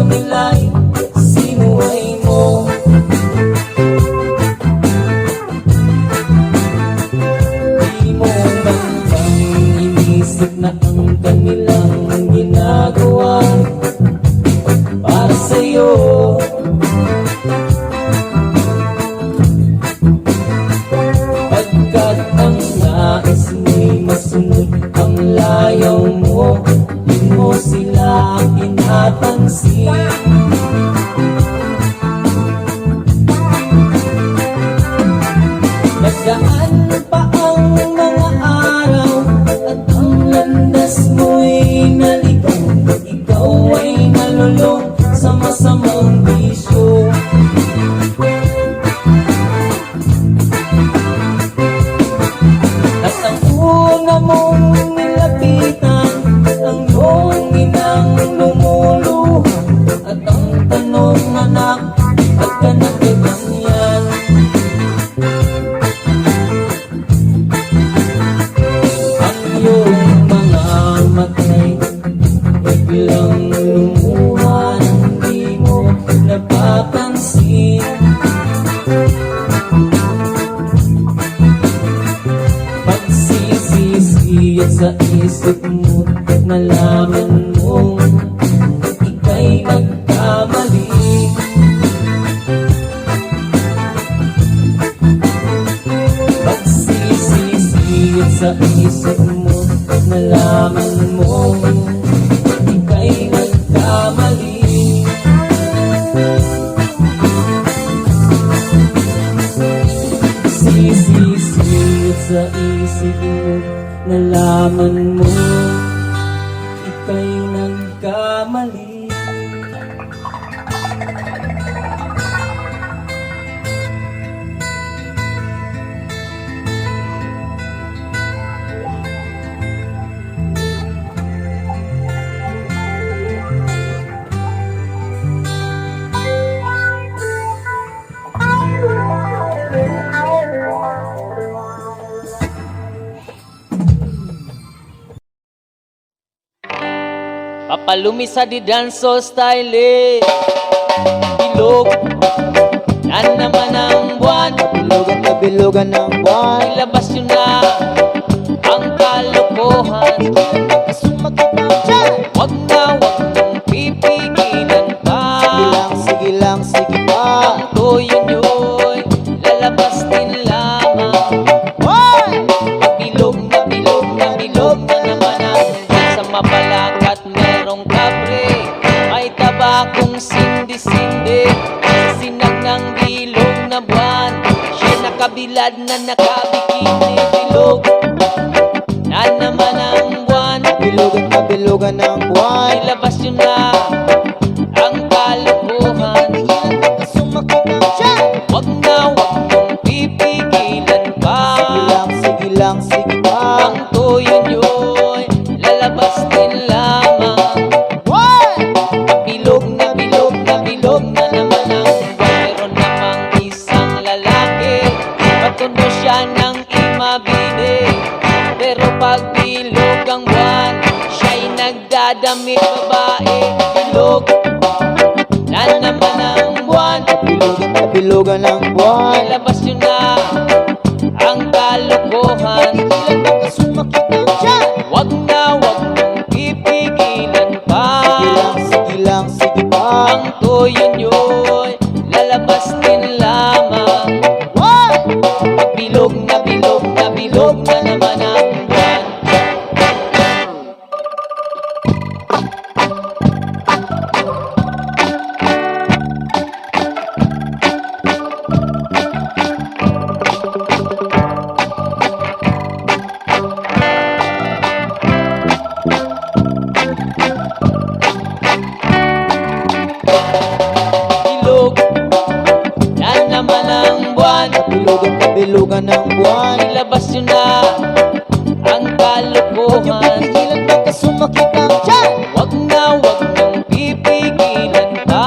nila'y sinuway mo. Di mo man bang inisip na ang kanilang ginagawa para sa'yo? Pagkat ang nais mo'y masunod ang layaw mo, di mo sila pinapansin. Nagdaan pa ang mga araw at ang landas mo'y naligaw. Ikaw ay nalulong sa masamang bisyo. At ang una mong nilapitan, ang iyong inang lumuluha. At ang tanong, anak, ba't ka nagkaganyan? Ang iyong mga matay biglang lumuha nang di mo napapansin. Pagsisisi at sa isip mo, nalaman mong ika'y nagkamali. Pagsisisi at sa isip mo, nalaman mong ika'y nagkamali. Sisisi at sa isip mo, nalaman mo ika'y nagkamali. Papalumisa di danso style, bilog yan naman ang buwan. Bilugan na bilugan ng buwan. Ilabas nyo na ang kalokohan. Sumakabang dyan. Wag nang pipigilan pa. Sige lang, sige pa. Ang tuyo nyo'y lalabas din lamang. Hoy! Bilog na bilog na bilog na naman ang buwan. Sa mabalakat merong kabre, may tabakong sindi-sindi. Sa sinag ng bilog na buwan, siya nakabilad na nakabikini. Bilog na naman ang buwan. Bilugan na bilugan ng buwan. Ilabas nyo na ang kalokohan. Sumakabang dyan. Wag nang pipigilan pa. Sige lang, sige pa. Ang tuyo nyo'y lalabas din lamang. Hoy! Bilog na bilog na bilog na naman ang buwan. Meron namang isang lalaki, patundo siya ng imabini. Pero pag bilog ang buwan, siya'y nagdadamit babae. Bilog na naman ang buwan. Bilugan na bilugan ng buwan. Ilabas nyo na ang kalokohan. Sumakabang dyan. Wag nang pipigilan pa. Sige lang, sige pa. Ang tuyo nyo'y lalabas din lamang. Hoy! Bilog na bilog na bilog na naman ang buwan. Bilog na naman ang buwan. Bilugan na bilugan ng buwan. Ilabas nyo na ang kalokohan. Pigilan na ka sumakabang dyan. Wag nang pipigilan pa.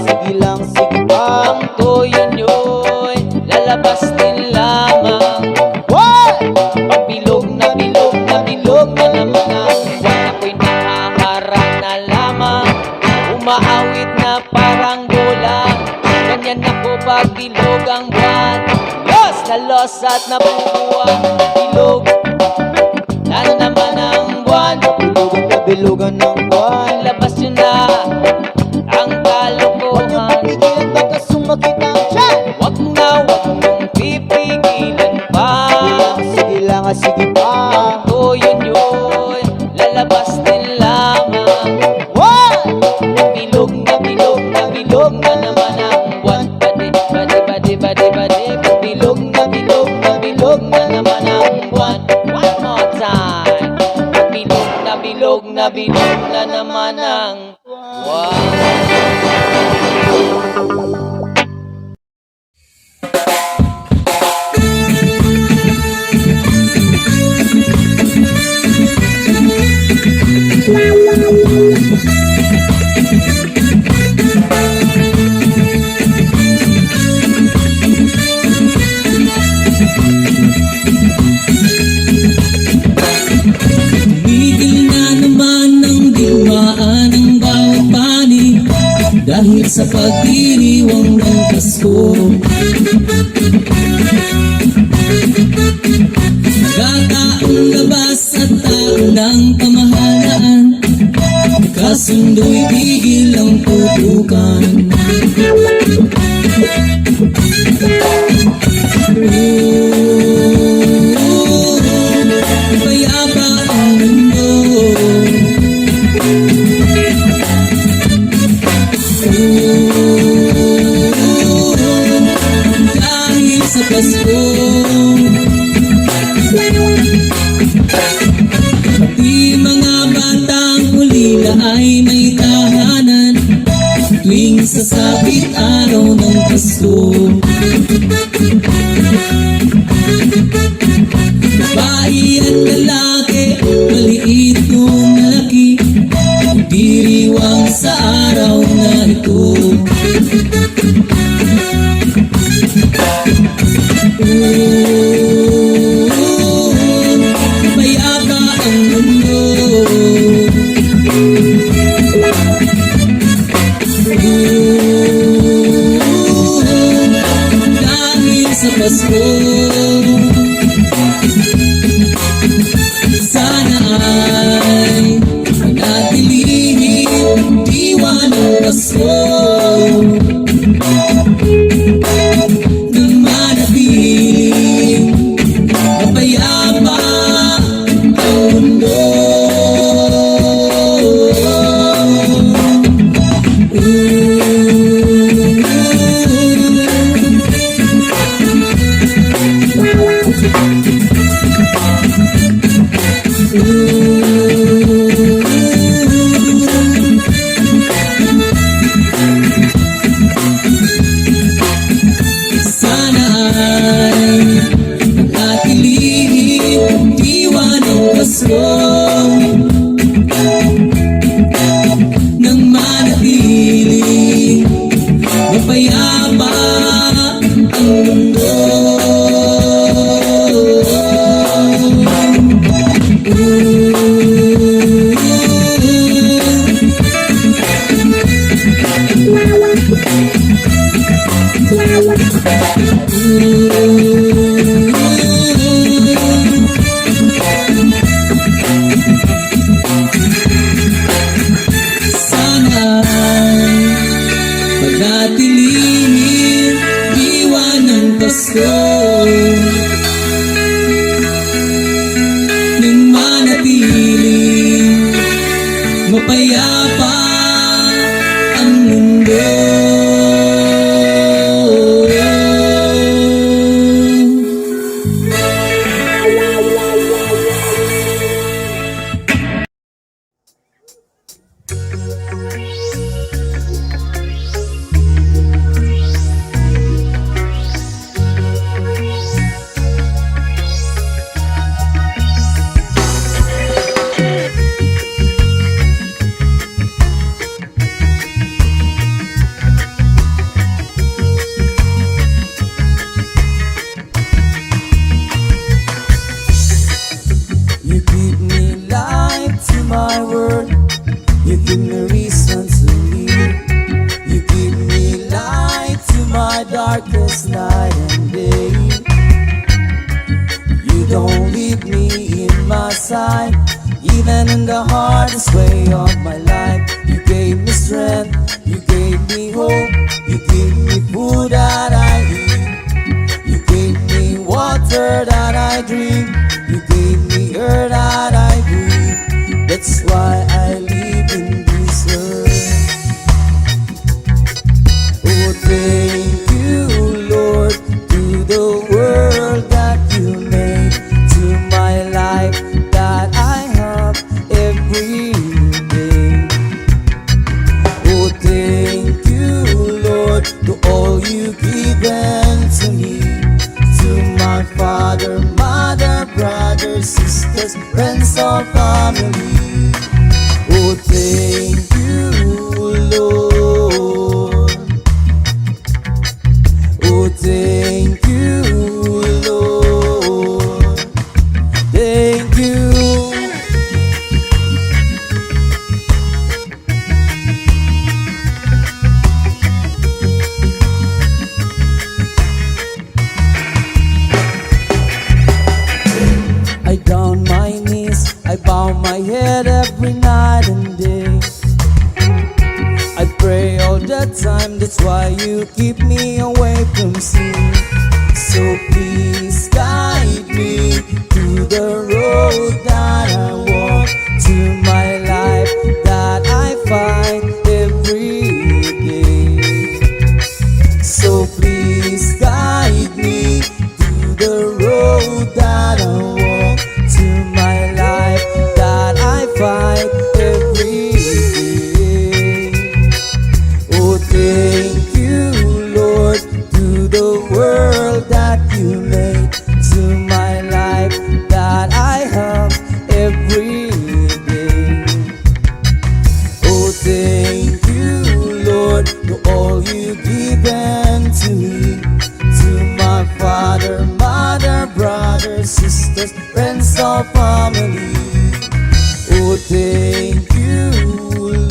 Sige lang, sige pa. Ang tuyo nyo'y lalabas din lamang. Hoy! Pag bilog na bilog na bilog na naman ang buwan, ako'y nakaharap na lamang. Umaaw awit na parang bola. Ganyan ako pag bilog ang buwan. Los na los at nabubuwang bilog na naman ang buwan. Bilugan na bilugan ng buwan. Labas yun na ang kalokohan. Pigilan baka sumakit ang tiyan. Wag mong pipigilan pa. Sige lang, sige pa. O yun lalabas din lamang. One! Bilog na bilog na bilog na naman ang buwan. Badi badi badi badi badi. Bilog na bilog na bilog na naman ang buwan. One more time. Bilog na bilog na bilog na naman ang buwan. Tumigil na naman ang digmaan ng bawat panig dahil sa pagdiriwang ng Pasko. Nagkataong labas at taon ng pamahalaan, kasundo'y tigil ang putukan. Payapa ang mundo. Dahil sa Pasko, pati mga batang ulila ay may tahanan tuwing sasapit araw ng Pasko. Babae at lalaki, maliit o malaki, diriwang sa araw na ito. Mayaba ang mundo. Dahil sa Pasko, sana ay manatilihin diwa ng Pasko nang manatiling mapayapa ang mundo. Sana ay manatilihin diwa ng Pasko nang manatiling mapayapa ang mundo. Sana manatilihin diwa ng Pasko nang manatiling mapayapa ang mundo. darkest night and day. You don't leave me in my sight, even in the hardest way of my life. You gave me strength, you gave me hope, you gave me food that I eat, you gave me water that I drink, you gave me air that I breathe. That's why I live in this earth. Oh, thank you, Lord, to the world that you made, to my life that I have every day. Oh, thank you, Lord, to all you've given to me, to my father, mother, brothers, sisters, friends, or family. Oh, thank you, Lord. Oh, thank you, Lord. Thank you. I down my knees, I bow my head every night and day. I pray all the time, that's why you keep me away from sin. So please guide me to the road that I walk, to my life that I find every day. So please guide me to the road that I walk, to my life that I find every day. Oh, thank you, Lord, to the world that you made, to my life that I have every day. Oh, thank you, Lord, to all you've given to me, to my father, mother, brothers, sisters, friends, or family. Oh, thank you,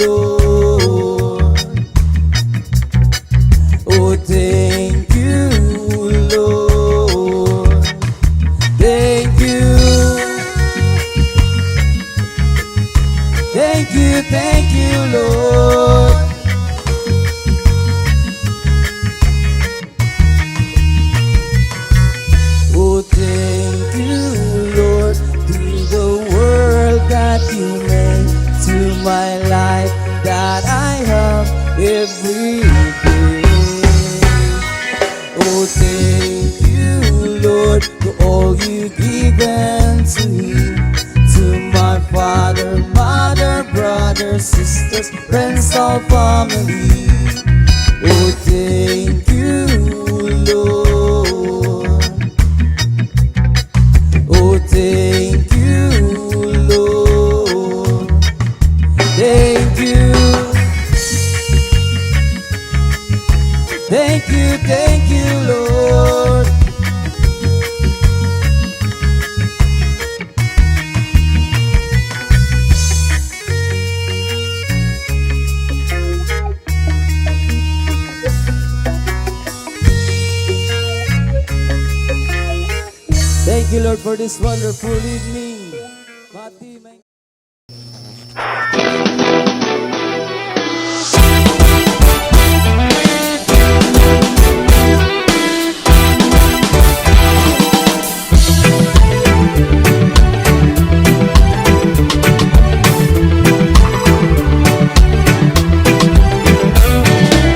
Lord. Oh, thank you, Lord. Thank you. Thank you, Lord. Oh, thank you, Lord, to the world that you made, to my life that I have every day. Oh, thank you, Lord, to all you've given to me, to my father, mother, brothers, sisters, friends, or family. Oh, thank you, Lord. Oh, thank you, Lord. Thank you. Thank you, Lord. Thank you, Lord, for this wonderful evening. Mati, may-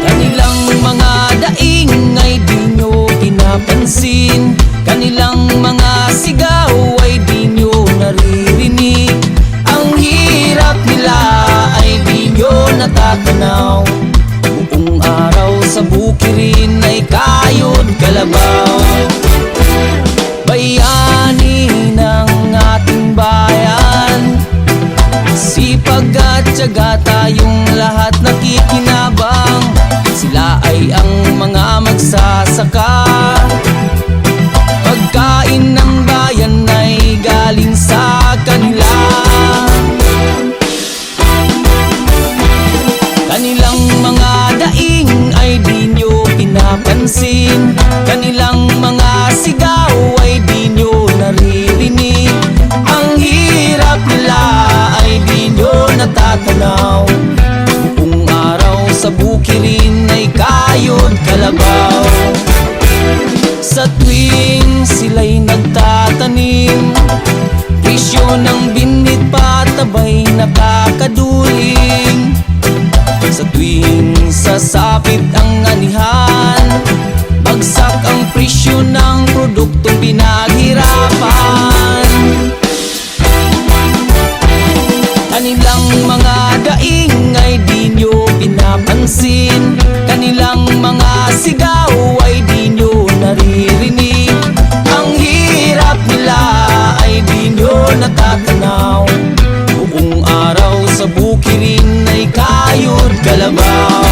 Kanilang mga daing ay di nyo pinapansin, kanilang mga sigaw ay di nyo naririnig. Ang hirap nila ay di nyo natatanaw, buong araw sa bukirin ay kayod kalabaw. Bayani ng ating bayan, sipag at tiyaga tayong lahat nakikinabang. Sila ay ang mga magsasaka, pagkain ng bayan ay galing sa kanila. Kanilang mga daing ay di nyo pinapansin, natatanaw. Buong araw sa bukirin ay kayod kalabaw. Sa tuwing sila'y nagtatanim, presyo ng binit patabay nakakaduling. Sa tuwing sasapit ang anihan, bagsak ang presyo ng produktong pinaghirapan. Kanilang mga daing ay di nyo pinapansin, kanilang mga sigaw ay di nyo naririnig. Ang hirap nila ay di nyo natatanaw. Buong araw sa bukirin ay kayod kalabaw.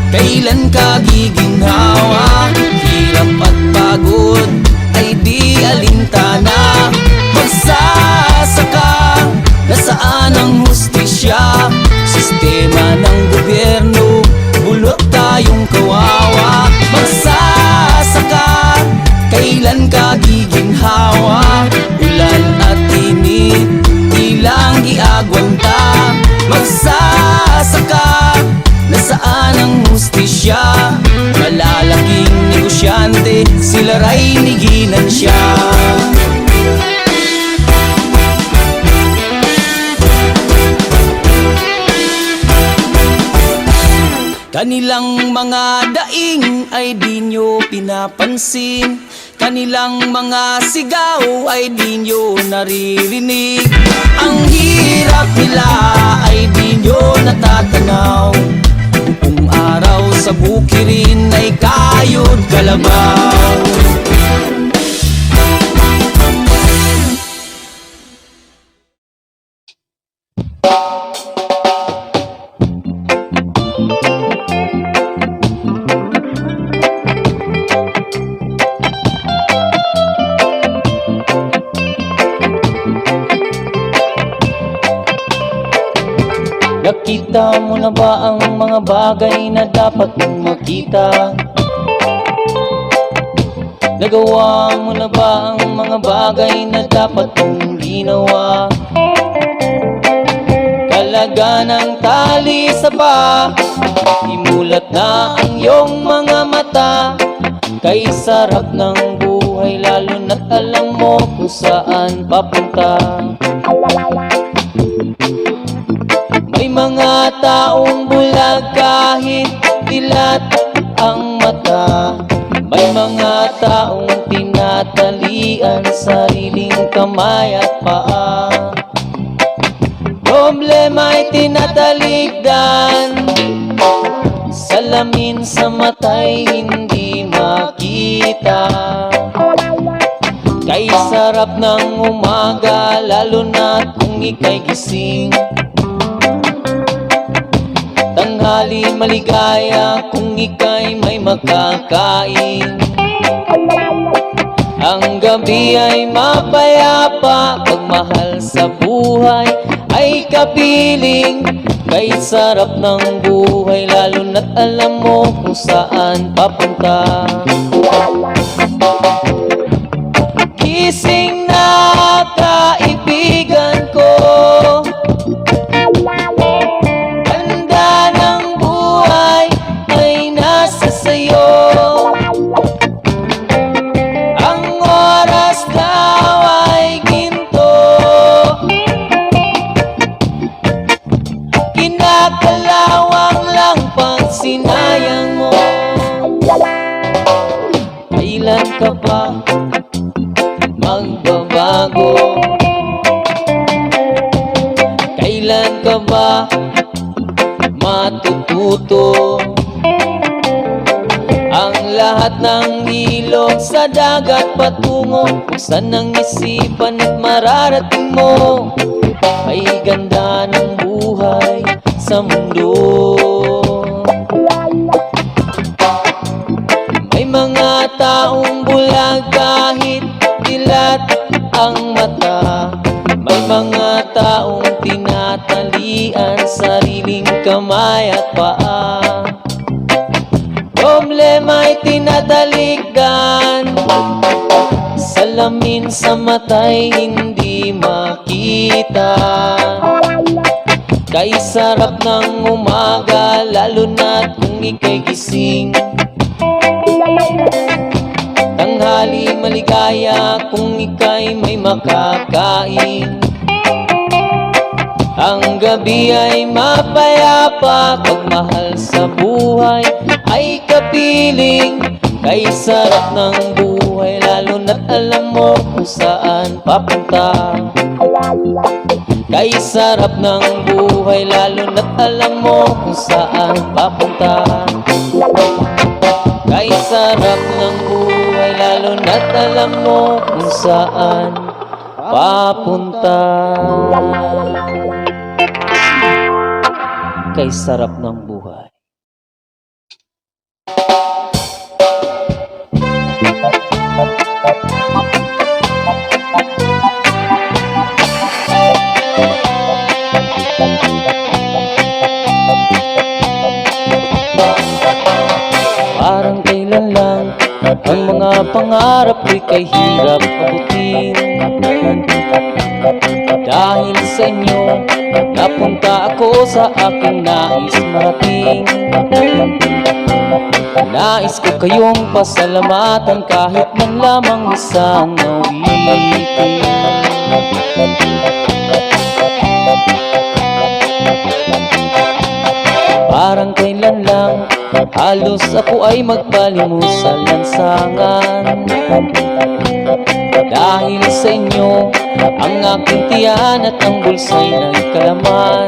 Kailan ka giginhawa? Hirap at pagod ay di alintana. Magsasaka, nasaan ang hustisya? Sistema ng gobyerno, bulot tayong kawawa. Magsasaka, kailan ka giginhawa? Ulan at init, ilang giagwanta. Magsasaka, nasaan ang hustisya? Malalaking negosyante, sila ray niginan siya. Kanilang mga daing ay di nyo pinapansin, kanilang mga sigaw ay di nyo naririnig. Ang hirap nila ay di nyo natatanaw. Buong araw sa bukirin ay kayod kalabaw. Nakita mo na ba ang mga bagay na dapat mong makita? Nagawa mo na ba ang mga bagay na dapat mong ginawa? Kalaga ng tali sa paa, imulat na ang iyong mga mata. Kay sarap ng buhay lalo na't alam mo kung saan papunta. May mga taong bulag kahit dilat ang mata. May mga taong tinatalian sariling kamay at paa. Problema'y tinatalikdan, salamin sa mata'y hindi makita. Kay sarap ng umaga lalo na kung ika'y gising. Tanghali maligaya kung ika'y may makakain. Ang gabi ay mapayapa, pagmahal sa buhay ay kapiling. Kay sarap ng buhay lalo na't alam mo kung saan papunta. Gising na kaibigan ko, sinayang mo. Kailan ka ba magbabago? Kailan ka ba matututo? Ang lahat ng ilog sa dagat patungo kung saan ang isipan at mararating mo. Ay ganda ng buhay sa mundo. May mga taong bulag kang mata, may mga taong tinatalian sariling kamay at paa. Problema'y tinatalikdan, salamin sa mata'y hindi makita. Kay sarap ng umaga, lalo na't kung ika'y gising. Tanghali maligaya kung ika'y may makakain. Ang gabi ay mapayapa, pagmahal sa buhay ay kapiling. Kay sarap ng buhay, lalo na't alam mo kung saan papunta. Kay sarap ng buhay, lalo na't alam mo kung saan papunta. Kay sarap ng buhay, lalo na't alam mo kung saan papunta. Kay sarap ng buhay. Parang kailan lang ang mga pangarap ko'y kay hirap abutin. Dahil sa inyo, napunta ako sa aking nais marating. Nais ko kayong pasalamatan kahit man lamang isang awitin. Parang kailan lang, halos ako ay magpalimos sa lansangan. Dahil sa inyo, ang aking tiyan at ang bulsa'y nagkalaman.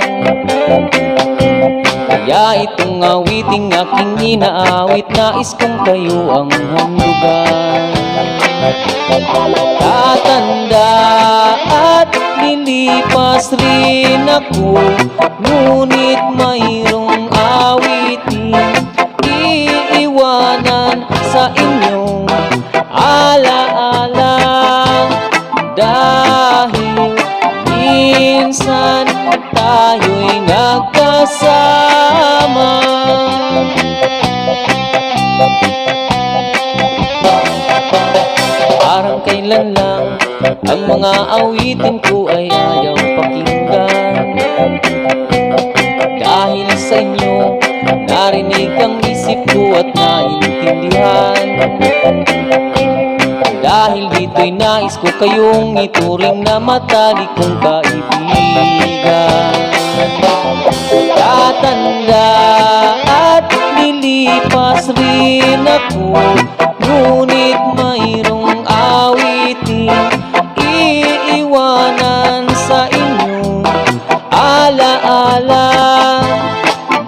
Kaya itong awiting aking inaawit, nais kong kayo ang handugan. Tatanda at lilipas rin ako, ngunit mayroong awitin iiwanan sa inyong alaala. Dahil minsan tayo'y nagkasama. Parang kailan lang ang mga awitin ko ay ayaw pakinggan. Dahil sa inyo, narinig ang isip ko at naintindihan. Dahil dito'y nais ko kayong ituring na matalik kong kaibigan. Tatanda at lilipas rin ako, ngunit mayroong awitin iiwanan sa inyong alaala.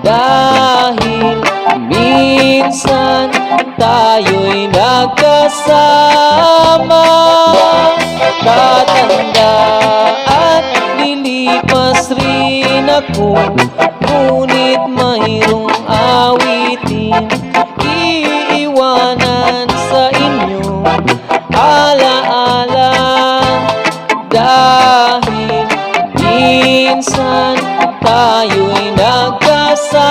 Dahil minsan tayo'y nagkasama. Tatanda at lilipas rin ako, ngunit mayroong awitin iiwanan sa inyo alaala. Dahil minsan tayo'y nagkasama.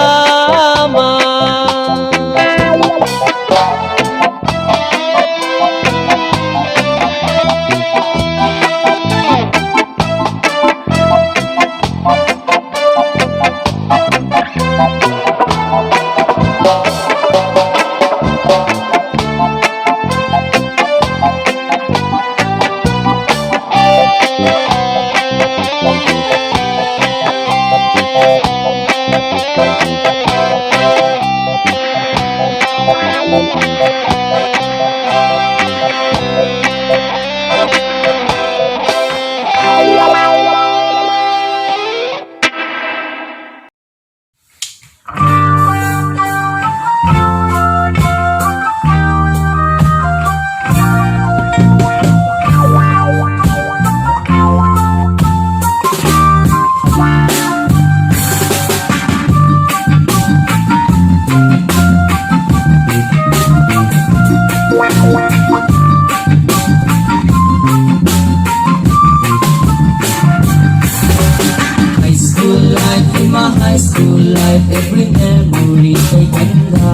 life, every memory ay ganda.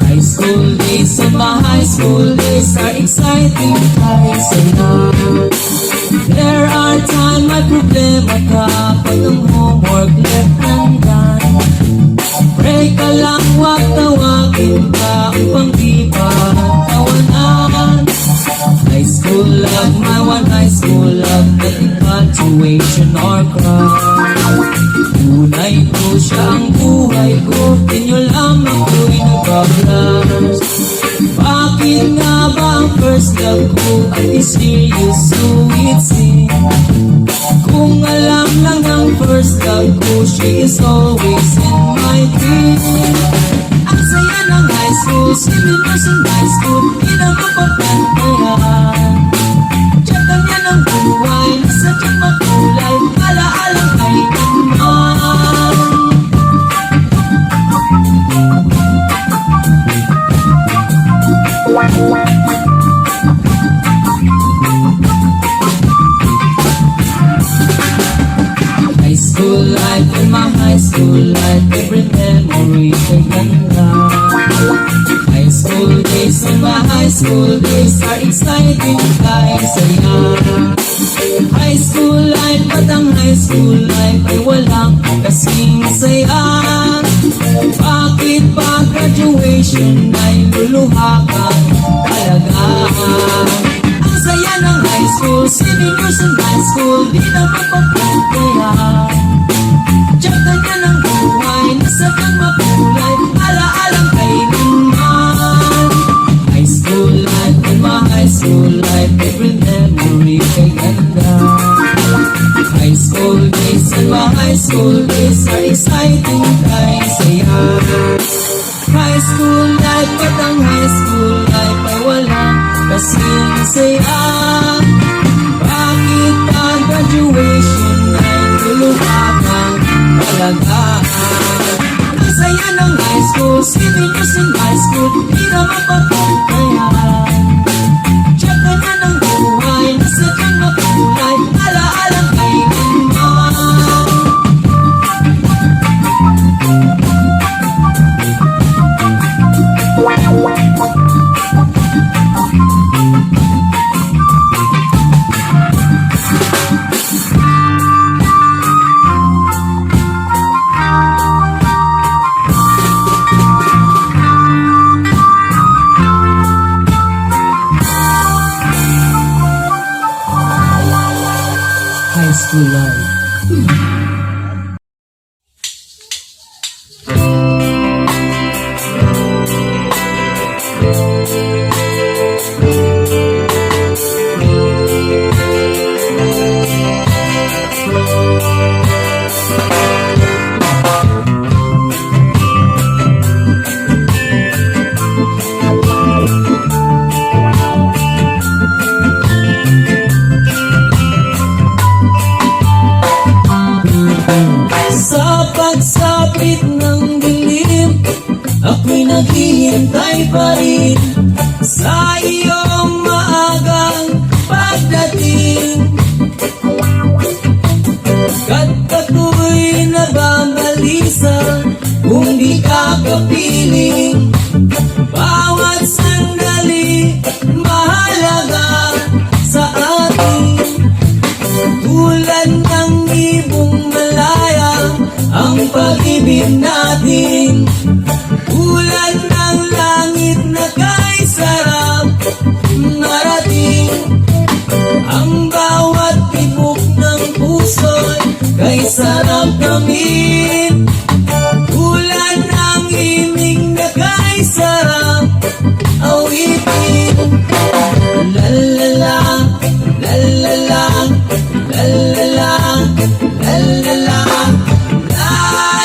High school days, sa mga high school days are exciting kahit saya. There are time may problema ka pag ang homework left undone. Pray ka lang, wag tawagin ka upang di pa tawanan. High school love, my one high school love, the infatuation or crush. Tunay ko siya ang buhay ko, inyo lamang ko'y nagpaplas. Bakit nga ba ang first love ko ay serious, so it's in? Kung alam lang ang first love ko, she is always in my dream. Ang saya ng high school, swimming sa high school, di na mapapantayan. Tiyatan niya ng buhay, nasadyang makulay, alaalang kailanman. High school life, in my high school life, every memory ay ganda. High school days, in my high school days are exciting kahit saya. High school life, at ang high school life ay walang kasing saya. Bakit pa graduation ay luluha ka talaga? Ang saya ng high school, swimming sa high school, di na mapapagkaya. Tiyatan niya ng buhay, nasadyang makulay, alaalang kailanman. High school life, in my high school life, every memory ay ganda. High school days, in my high school days are exciting kahit saya. High school life, at ang high school life ay walang kasing saya. Bakit ang graduation ay luluhakan talaga? Ang saya ng high school, swimming sa high school, di na mapapagkayan. Tiyatan na ng buhay, nasadyang makulay, alaalang kailanman. High school life. Sa pagsapit ng dilim, ako'y naghihintay pa rin sa iyong maagang pagdating. Kat ako'y nababalisa kung di ka kapiling. Bawat sandali mahalaga sa atin. Tulad ng ibong malaya ang pag-ibig natin. Tulad ng langit na kay sarap narating. Ang bawat tibok ng puso'y kay sarap namin. Tulad ng imig na kay sarap awitin. La la la, la la la, la la la, la la la, la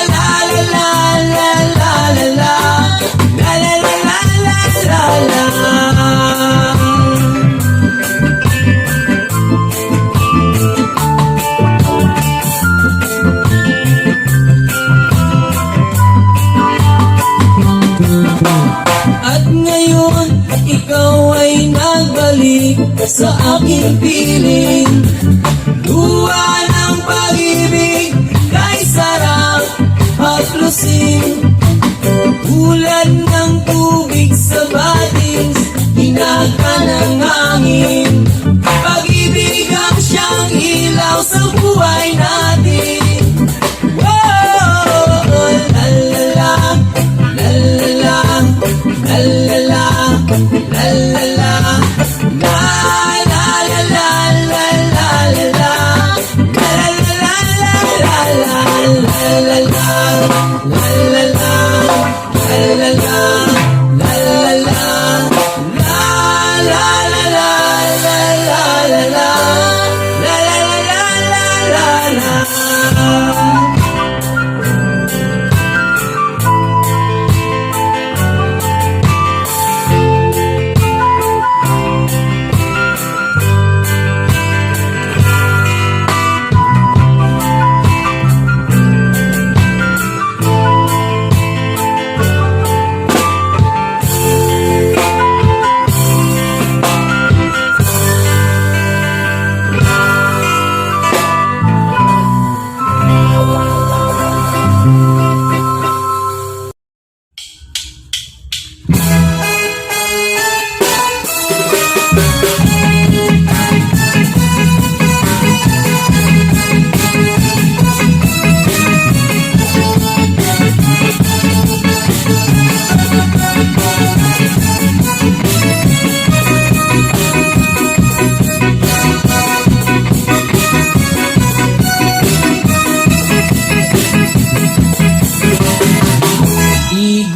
la la la la la la, la la la la la la. At ngayon,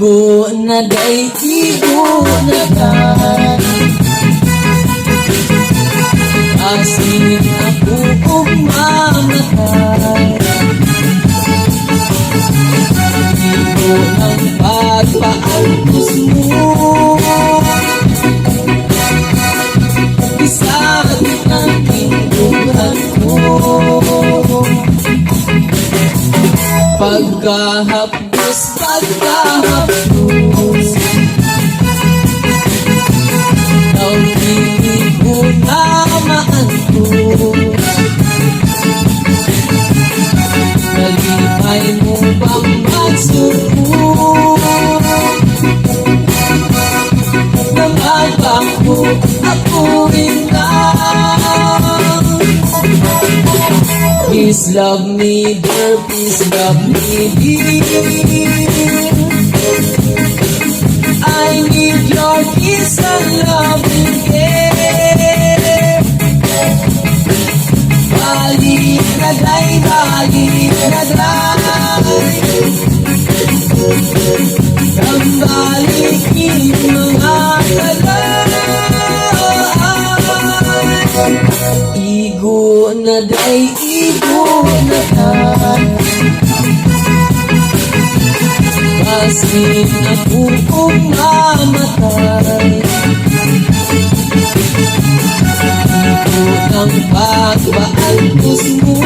Igo na day, igo na day, asin ako kung mamatay. Igo ng pagpaalpos mo, isakit ng tinduhan ko. Pagkahapdos, pagkahapdos, daw hindi ko na maantos. Nalipay mo bang magsuko na magpako ako rin lang? Please love me dear, please love me dear, I need your kiss and loving care. Balik na day, balik na day, kambalikin mga kalay. Igo na day, igo na day, basin ako kung mamatay. Igo ng pagpaalpos mo,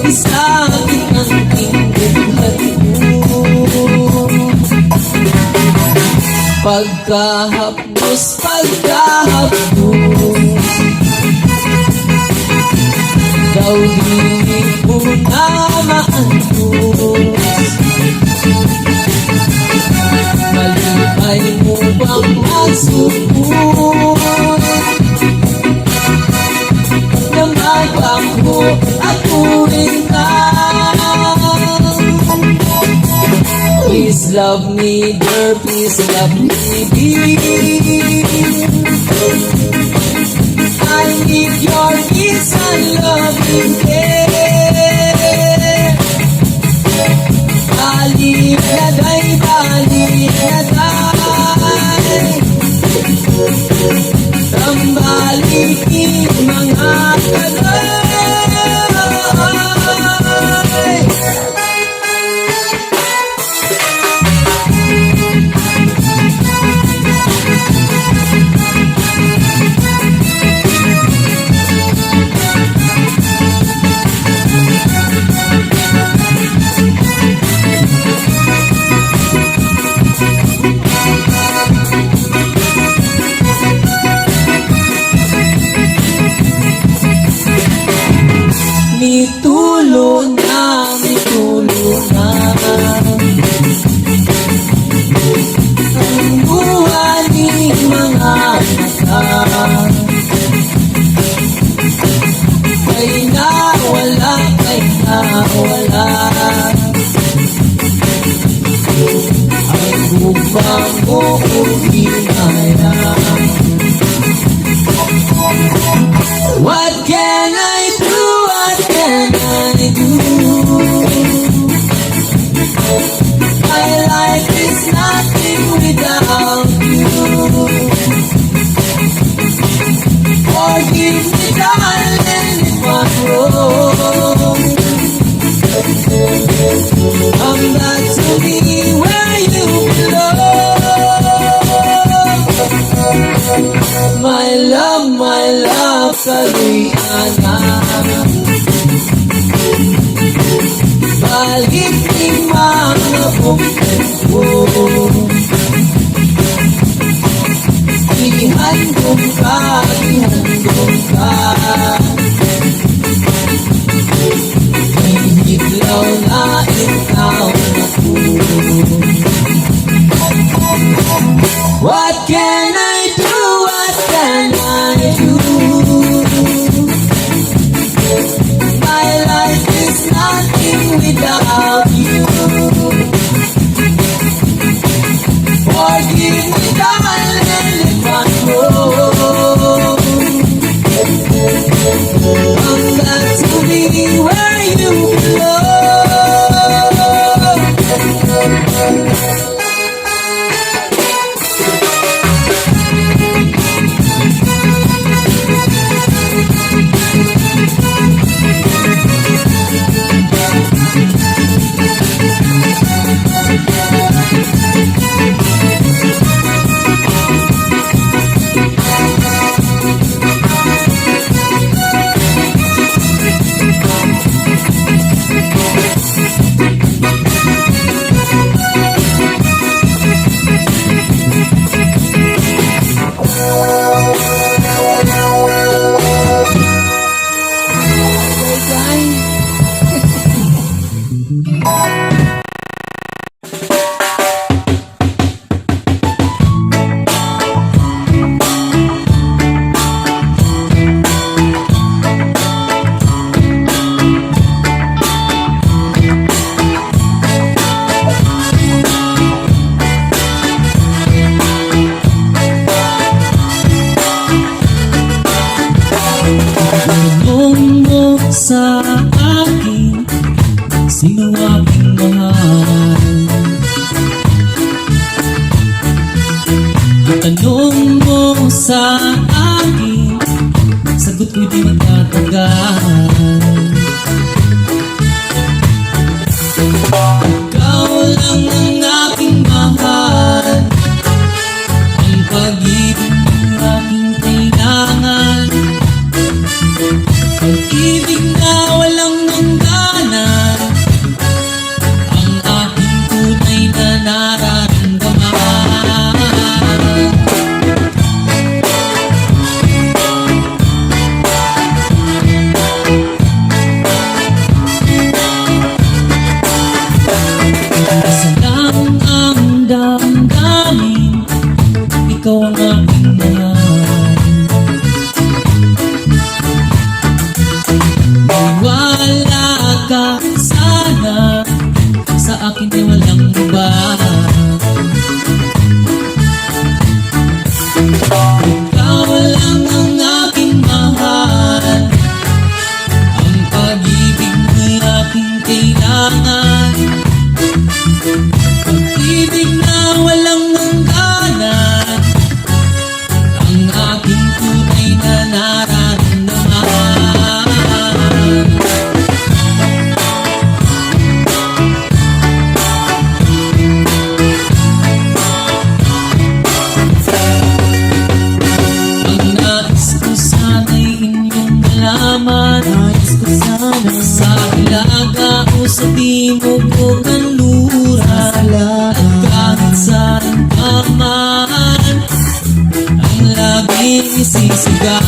isakit ang tinduhan mo. Pagkahapdos, pagkahapdos, daw hindi ko na maantos. Malipay mo bang magsupot na magpako ako rin lang? Please love me dear, please love me dear, I need your kiss and loving care. Balik na day, balik na day, kambalikin mga kalay. Mitulo na, mitulo na ang buwan ng mga mata. Kay nawala, kay nawala ang gubang mo uminaya. What can I do? What can I do? My life is nothing without you. Forgive me, darling, if I'm wrong. Come back to me where you belong. My love, Kaliana. Balik ni mga bukod ko, ihandog ka, ihandog ka. Ibiglaw na ikaw ako. What can I do? What can I do? My life is nothing without you. Forgive me, darling, if I'm wrong. Come back to me where you belong. ko'y di magtatagal. Ikaw lang ang aking mahal, ang pag-ibig ng aking kailangan, pag-ibig na walang hangganan, ang aking tunay na nararamdaman. Isa lang ang damdamin, ikaw ang aking mahal. Maniwala ka sana, sa akin ay walang iba. Ikaw lang ang aking mahal, ang pag-ibig ng aking kailangan, pag-ibig na walang hangganan, ang aking tunay na nararamdaman. Ang nais ko sana'y inyong malaman, Nais ko sana sa ilaga o sa timog o kanluran, at kahit saan pa man, ang laging isisigaw.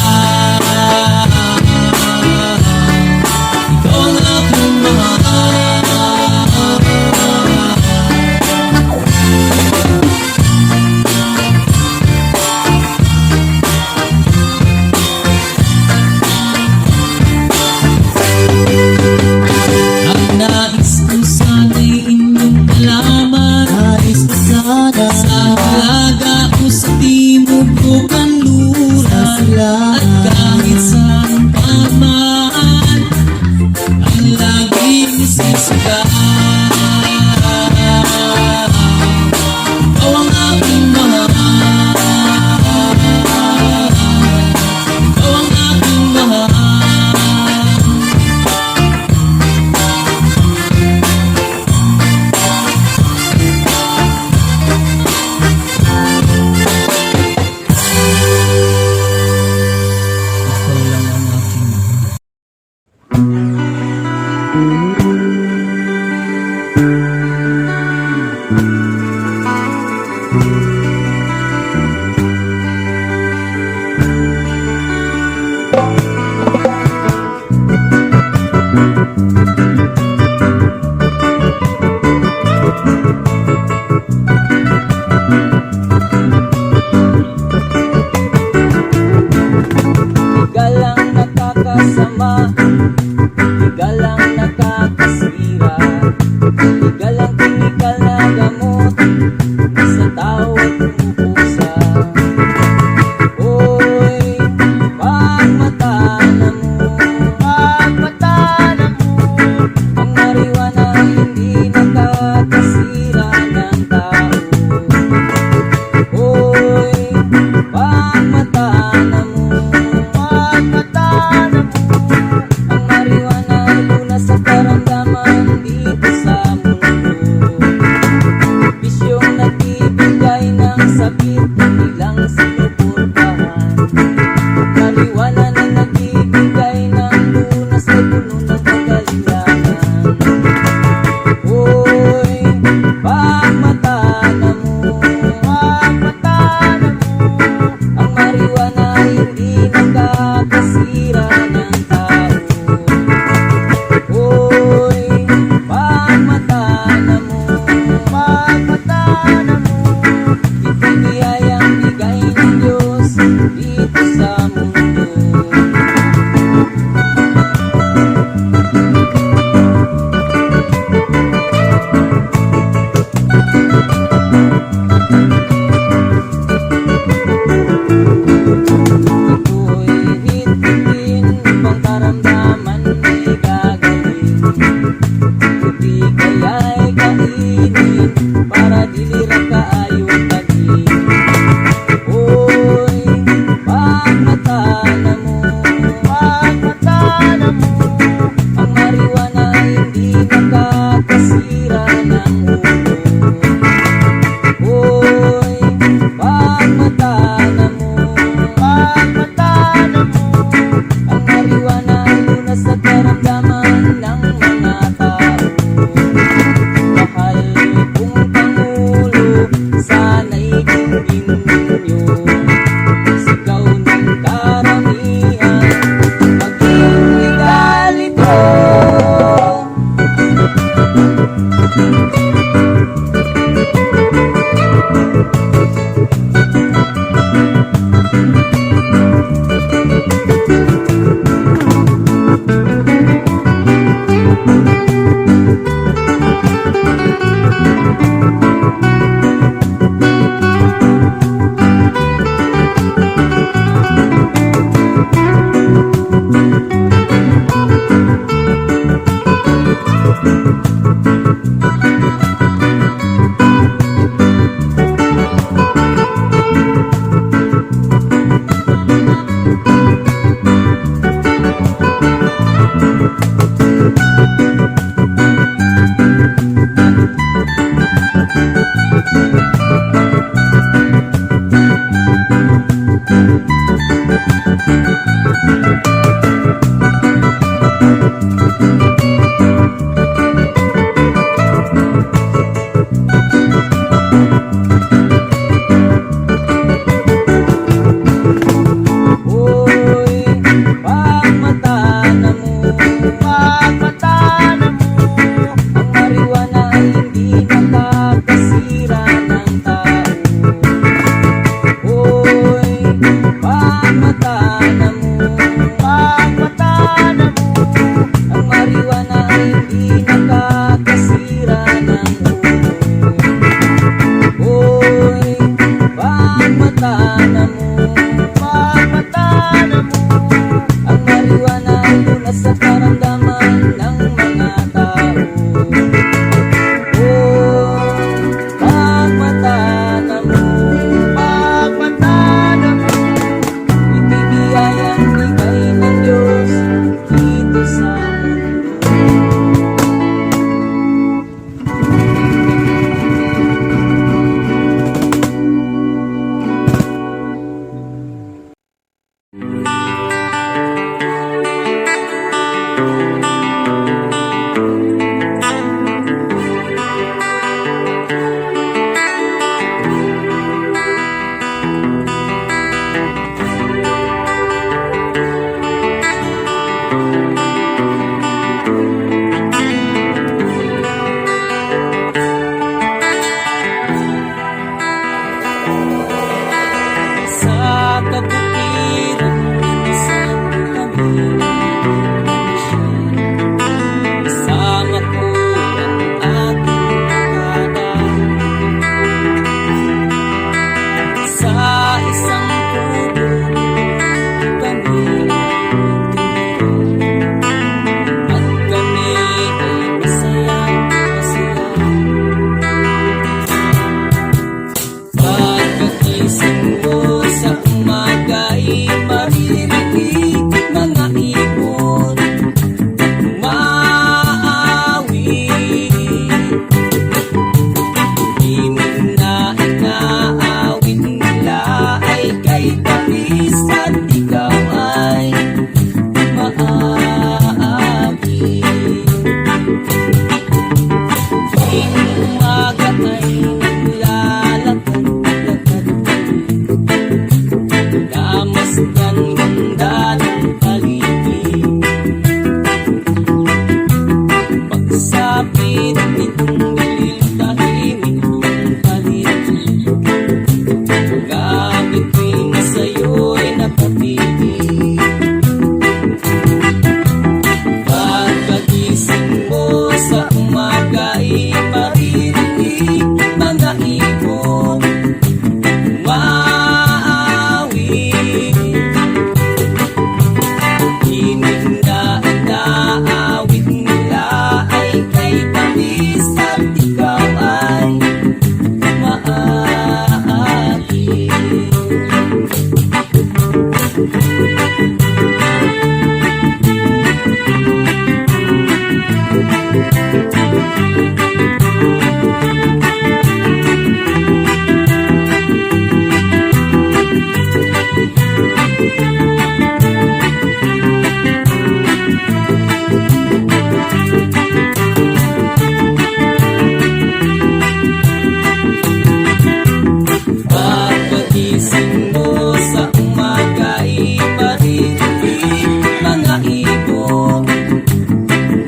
Pagkagising mo sa umaga'y maririnig mga ibon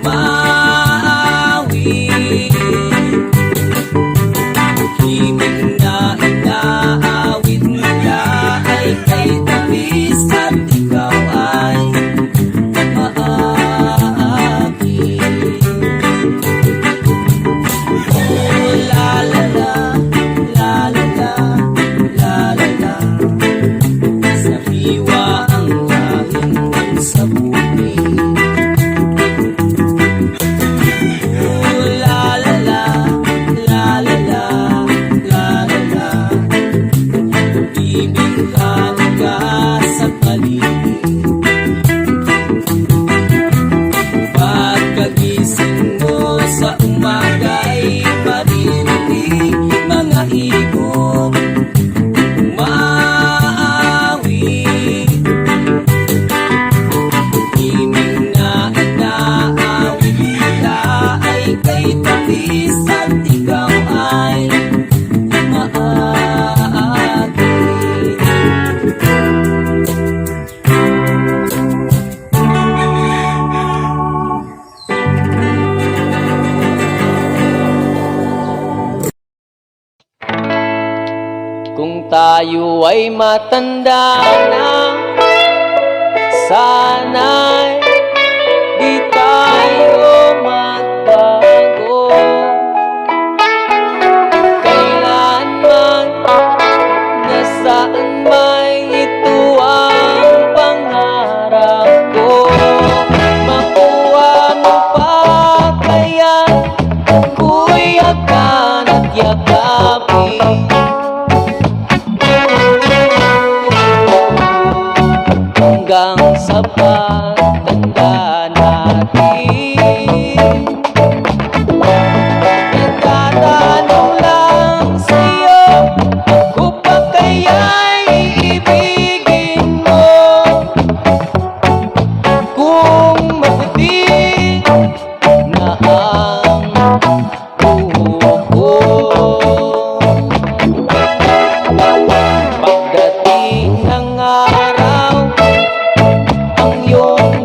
maawit. Himig na inaawit nila ay kay tamis at ikaw ay maagit. Oh, la la la, la la la, la la la. Sa hiwa ang lahing ng sabuti. Oh, la la la, la la la, la la la. Ibighan ka sa paligid. Pagkagising mo sa umaga'y maririnig mga ibon maawit. Himig na inaawit nila ay kay tamis at ikaw ay maagit. Kung tayo ay matanda na, sana'y di tayo magbago. Kailanman, nasaan may ito ang pangarap ko. Makuha mo pa kaya ako'y yakan at yakapin. Hanggang sa pagtanda natin, nagtatanong lang sa'yo, ako pa kaya'y ibigin mo? Kung maputi na ang buhok ko, pagdating ng araw, ang iyong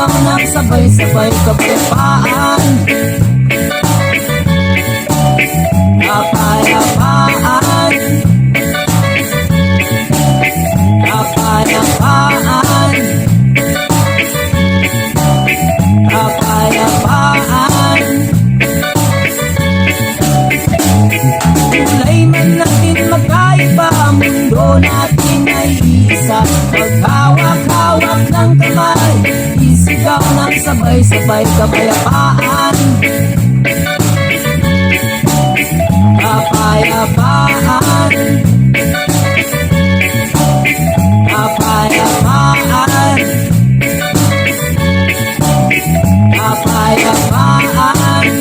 Isigaw ng sabay-sabay kapayapaan. Kapayapaan. Kapayapaan. Kapayapaan. Kulay man natin magkaiba, mundo natin ay isa. Maghawak-hawak ng kamay, isigaw ng sabay-sabay kapayapaan. Kapayapaan. Kapayapaan. Kapayapaan.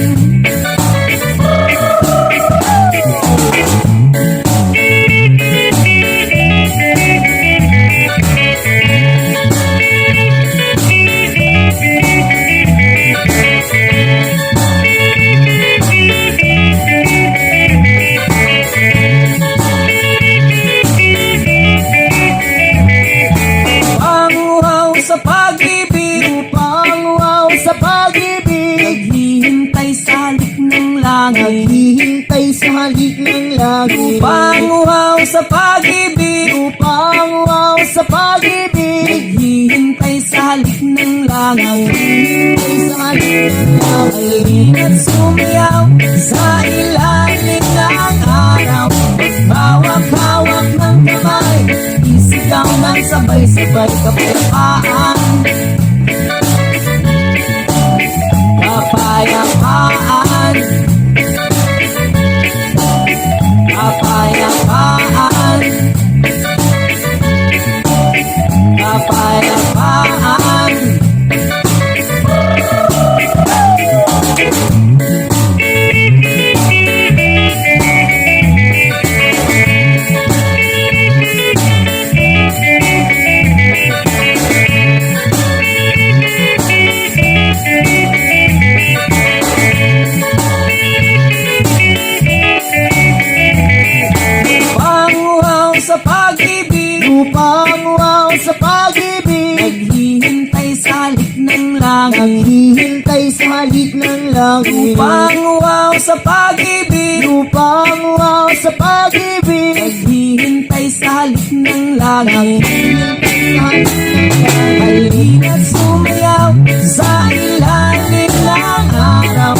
Panguhaw sa pag-ibig, Panguhaw sa pag-ibig, naghihintay sa halik ng langit. naghihintay sa halik ng langit. Panguhaw sa pag-ibig, Panguhaw sa pag-ibig, naghihintay sa halik ng langit. naghihintay sa halik ng langit. Halina't sumiyaw sa ilalim ng araw. Maghawak-hawak ng kamay, isigaw ng sabay-sabay kapayapaan. Kapayapaan. Kapayapaan. Kapayapaan. Panguhaw sa pag-ibig, Panguhaw sa pag-ibig, naghihintay sa halik ng langit. naghihintay sa halik ng langit. Panguhaw sa pag-ibig, Panguhaw sa pag-ibig, naghihintay sa halik ng langit. naghihintay sa halik ng langit. Halina't sumayaw sa ilalim ng araw.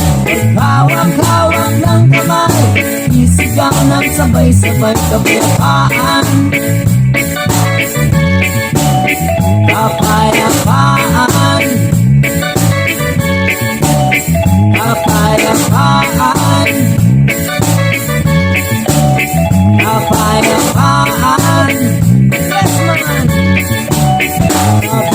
Maghawak-hawak ng kamay, isigaw ng sabay-sabay kapayapaan. Kapayapaan. Kapayapaan. Kapayapaan. Yes, man.